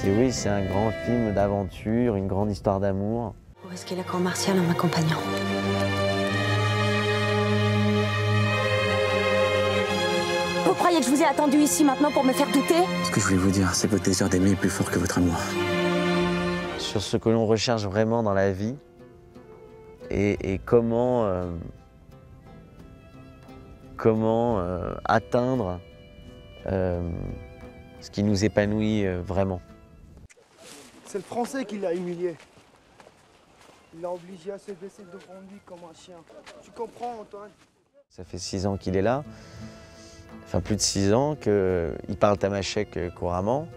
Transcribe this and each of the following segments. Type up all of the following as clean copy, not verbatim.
Oui, c'est un grand film d'aventure, une grande histoire d'amour. Vous risquez la cour martiale en m'accompagnant. Vous croyez que je vous ai attendu ici maintenant pour me faire douter? Ce que je voulais vous dire, c'est que votre désir d'aimer est plus fort que votre amour. Sur ce que l'on recherche vraiment dans la vie et comment atteindre ce qui nous épanouit vraiment. C'est le Français qui l'a humilié. Il l'a obligé à se baisser devant lui comme un chien. Tu comprends, Antoine? Ça fait 6 ans qu'il est là, enfin plus de 6 ans, qu'il parle tamashek couramment,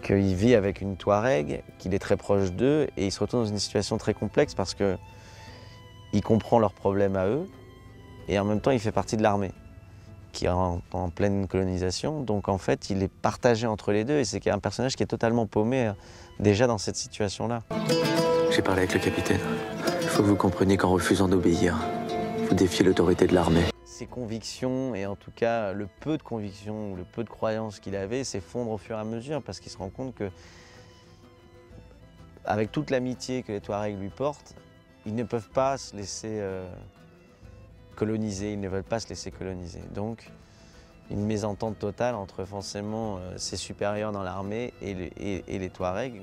qu'il vit avec une Touareg, qu'il est très proche d'eux et il se retrouve dans une situation très complexe parce qu'il comprend leurs problèmes à eux et en même temps il fait partie de l'armée qui est en pleine colonisation. Donc en fait il est partagé entre les deux et c'est un personnage qui est totalement paumé déjà dans cette situation-là. J'ai parlé avec le capitaine. Il faut que vous compreniez qu'en refusant d'obéir, vous défiez l'autorité de l'armée. Ses convictions, et en tout cas le peu de convictions ou le peu de croyances qu'il avait, s'effondrent au fur et à mesure parce qu'il se rend compte que, avec toute l'amitié que les Touaregs lui portent, ils ne peuvent pas se laisser coloniser, ils ne veulent pas se laisser coloniser. Donc, une mésentente totale entre forcément ses supérieurs dans l'armée et les Touaregs.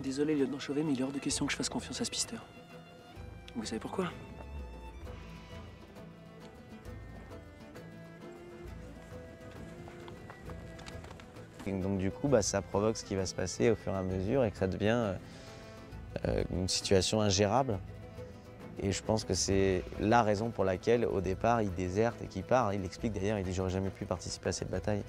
Désolé, lieutenant Chauvet, mais il est hors de question que je fasse confiance à ce pisteur. Vous savez pourquoi? Et donc du coup, ça provoque ce qui va se passer au fur et à mesure et que ça devient une situation ingérable. Et je pense que c'est la raison pour laquelle, au départ, il déserte et qu'il part. Il explique d'ailleurs, il dit « j'aurais jamais pu participer à cette bataille ».